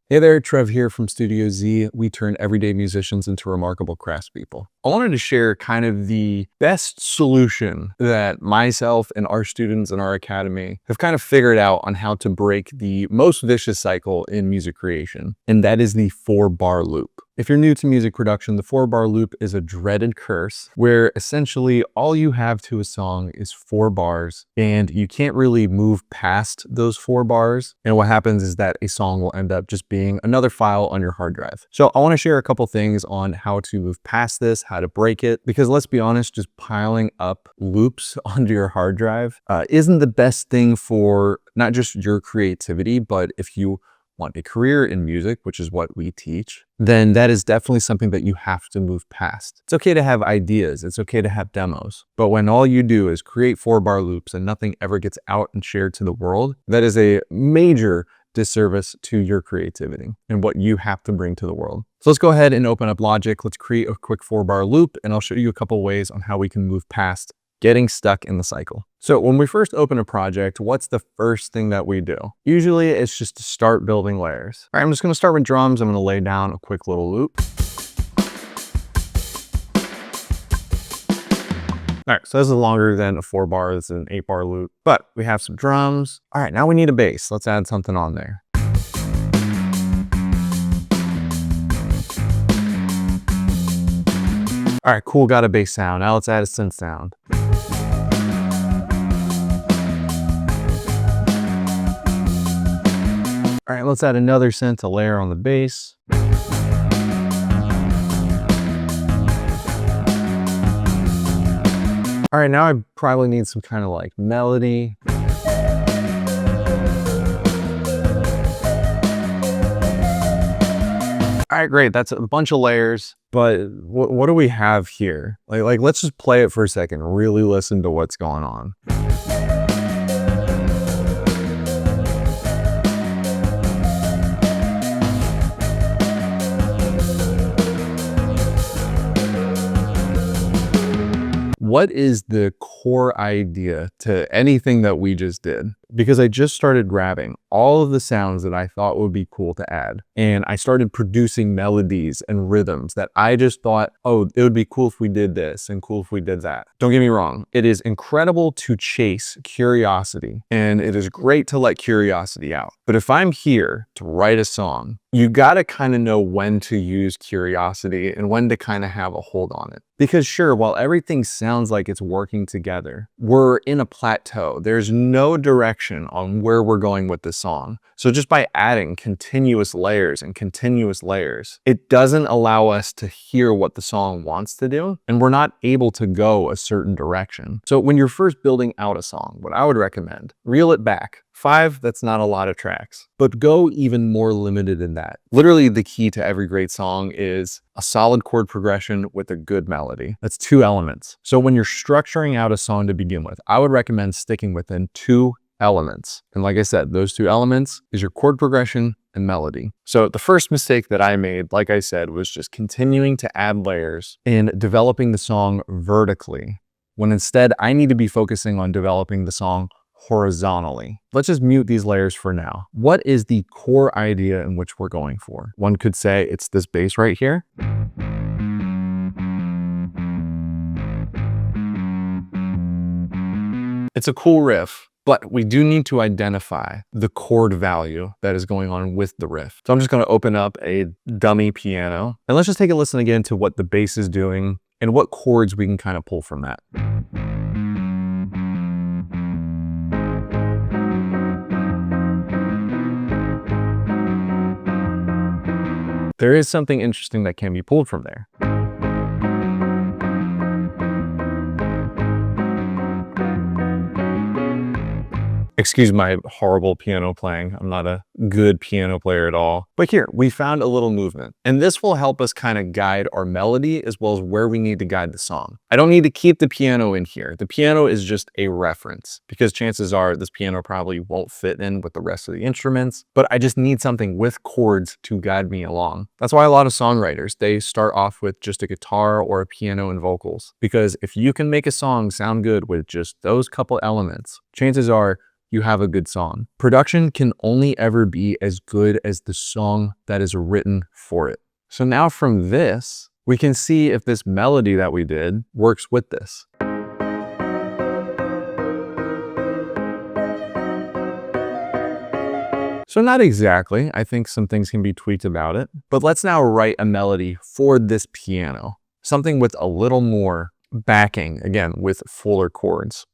Hey there, Trev here from Studio Z. We turn everyday musicians into remarkable craftspeople. I wanted to share kind of the best solution that myself and our students in our academy have kind of figured out on how to break the most vicious cycle in music creation, and that is the 4-bar loop. If you're new to music production, the 4-bar loop is a dreaded curse where essentially all you have to a song is 4 bars and you can't really move past those 4 bars. And what happens is that a song will end up just being another file on your hard drive. So I want to share a couple things on how to move past this, how to break it, because let's be honest, just piling up loops onto your hard drive isn't the best thing for not just your creativity, but if you want a career in music, which is what we teach, then that is definitely something that you have to move past. It's okay to have ideas, it's okay to have demos, but when all you do is create 4-bar loops and nothing ever gets out and shared to the world, that is a major disservice to your creativity and what you have to bring to the world. So let's go ahead and open up Logic. Let's create a quick 4-bar loop, and I'll show you a couple ways on how we can move past getting stuck in the cycle. So when we first open a project, what's the first thing that we do? Usually it's just to start building layers. All right, I'm just gonna start with drums. I'm gonna lay down a quick little loop. All right, so this is longer than a 4-bar, this is an 8-bar loop, but we have some drums. All right, now we need a bass. Let's add something on there. All right, cool, got a bass sound. Now let's add a synth sound. All right, let's add another synth to layer on the bass. All right, now I probably need some kind of like melody. All right, great, that's a bunch of layers, but what do we have here? Like, let's just play it for a second, really listen to what's going on. What is the core idea to anything that we just did? Because I just started grabbing all of the sounds that I thought would be cool to add. And I started producing melodies and rhythms that I just thought, oh, it would be cool if we did this and cool if we did that. Don't get me wrong. It is incredible to chase curiosity and it is great to let curiosity out. But if I'm here to write a song, you gotta kind of know when to use curiosity and when to kind of have a hold on it. Because sure, while everything sounds like it's working together, we're in a plateau. There's no direction on where we're going with the song. So just by adding continuous layers and continuous layers, it doesn't allow us to hear what the song wants to do, and we're not able to go a certain direction. So when you're first building out a song, what I would recommend, reel it back. 5, that's not a lot of tracks, but go even more limited than that. Literally the key to every great song is a solid chord progression with a good melody. That's 2 elements. So when you're structuring out a song to begin with, I would recommend sticking within 2 elements. And like I said, those 2 elements is your chord progression and melody. So the first mistake that I made, like I said, was just continuing to add layers and developing the song vertically, when instead I need to be focusing on developing the song horizontally. Let's just mute these layers for now. What is the core idea in which we're going for? One could say it's this bass right here. It's a cool riff, but we do need to identify the chord value that is going on with the riff. So I'm just going to open up a dummy piano and let's just take a listen again to what the bass is doing and what chords we can kind of pull from that. There is something interesting that can be pulled from there. Excuse my horrible piano playing. I'm not a good piano player at all. But here, we found a little movement. And this will help us kind of guide our melody as well as where we need to guide the song. I don't need to keep the piano in here. The piano is just a reference because chances are this piano probably won't fit in with the rest of the instruments, but I just need something with chords to guide me along. That's why a lot of songwriters, they start off with just a guitar or a piano and vocals, because if you can make a song sound good with just those couple elements, chances are you have a good song. Production can only ever be as good as the song that is written for it. So now from this, we can see if this melody that we did works with this. So not exactly. I think some things can be tweaked about it. But let's now write a melody for this piano. Something with a little more backing, again, with fuller chords.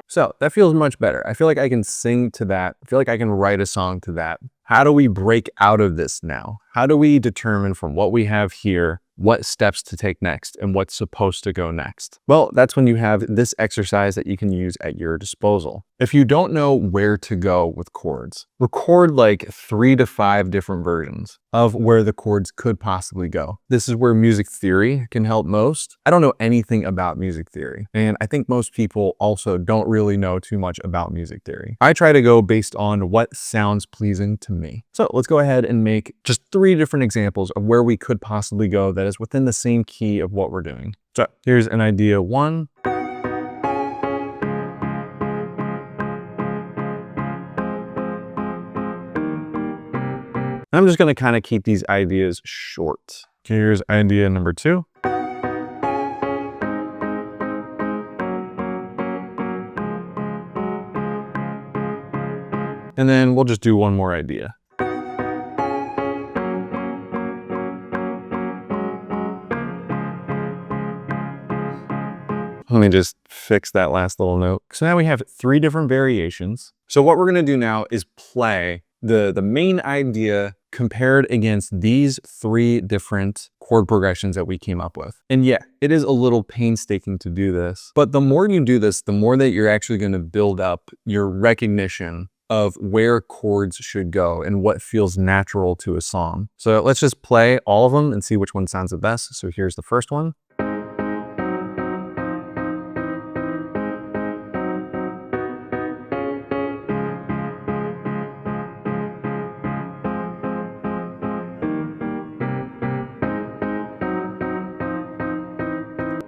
So that feels much better. I feel like I can sing to that. I feel like I can write a song to that. How do we break out of this now? How do we determine from what we have here what steps to take next and what's supposed to go next? Well, that's when you have this exercise that you can use at your disposal. If you don't know where to go with chords, record like 3 to 5 different versions of where the chords could possibly go. This is where music theory can help most. I don't know anything about music theory, and I think most people also don't really know too much about music theory. I try to go based on what sounds pleasing to me. So let's go ahead and make just 3 different examples of where we could possibly go that is within the same key of what we're doing. So here's an idea 1. I'm just going to kind of keep these ideas short. Here's idea number 2. And then we'll just do one more idea. Let me just fix that last little note. So now we have 3 different variations. So what we're going to do now is play the main idea compared against these 3 different chord progressions that we came up with. And yeah, it is a little painstaking to do this, but the more you do this, the more that you're actually going to build up your recognition of where chords should go and what feels natural to a song. So let's just play all of them and see which one sounds the best. So here's the first one.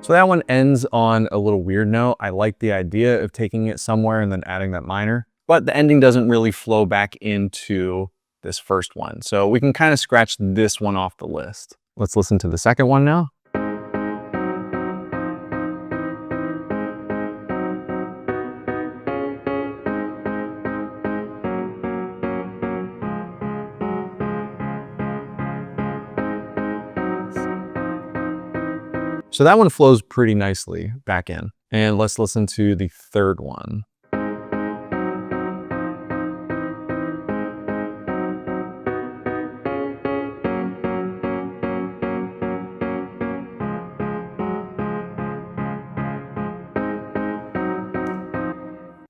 So that one ends on a little weird note. I like the idea of taking it somewhere and then adding that minor, but the ending doesn't really flow back into this first one. So we can kind of scratch this one off the list. Let's listen to the second one now. So that one flows pretty nicely back in. And let's listen to the third one.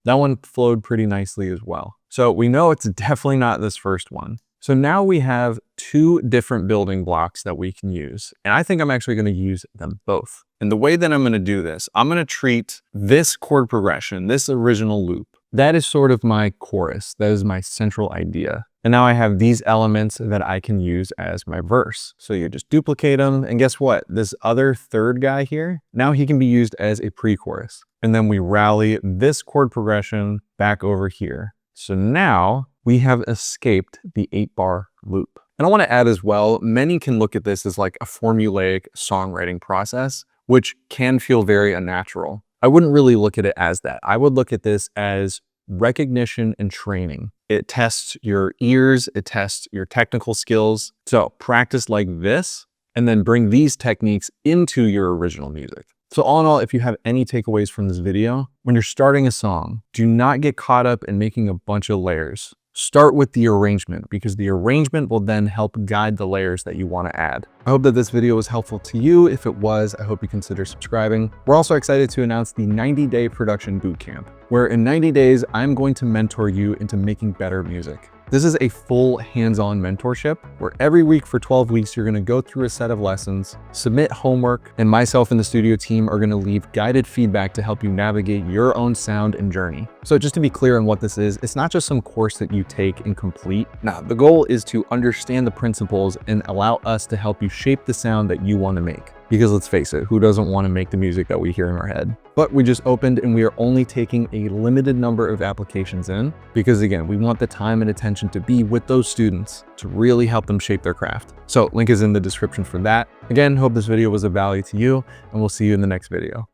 That one flowed pretty nicely as well. So we know it's definitely not this first one. So now we have 2 different building blocks that we can use. And I think I'm actually going to use them both. And the way that I'm going to do this, I'm going to treat this chord progression, this original loop, that is sort of my chorus. That is my central idea. And now I have these elements that I can use as my verse. So you just duplicate them. And guess what? This other third guy here, now he can be used as a pre-chorus. And then we rally this chord progression back over here. So now we have escaped the 8-bar loop. And I want to add as well, many can look at this as like a formulaic songwriting process, which can feel very unnatural. I wouldn't really look at it as that. I would look at this as recognition and training. It tests your ears, it tests your technical skills. So practice like this, and then bring these techniques into your original music. So all in all, if you have any takeaways from this video, when you're starting a song, do not get caught up in making a bunch of layers. Start with the arrangement, because the arrangement will then help guide the layers that you want to add. I hope that this video was helpful to you. If it was, I hope you consider subscribing. We're also excited to announce the 90-day production bootcamp, where in 90 days, I'm going to mentor you into making better music. This is a full hands-on mentorship where every week for 12 weeks, you're going to go through a set of lessons, submit homework, and myself and the studio team are going to leave guided feedback to help you navigate your own sound and journey. So just to be clear on what this is, it's not just some course that you take and complete. Now, the goal is to understand the principles and allow us to help you shape the sound that you want to make. because let's face it, who doesn't want to make the music that we hear in our head? But we just opened and we are only taking a limited number of applications in because again, we want the time and attention to be with those students to really help them shape their craft. So link is in the description for that. Again, hope this video was of value to you and we'll see you in the next video.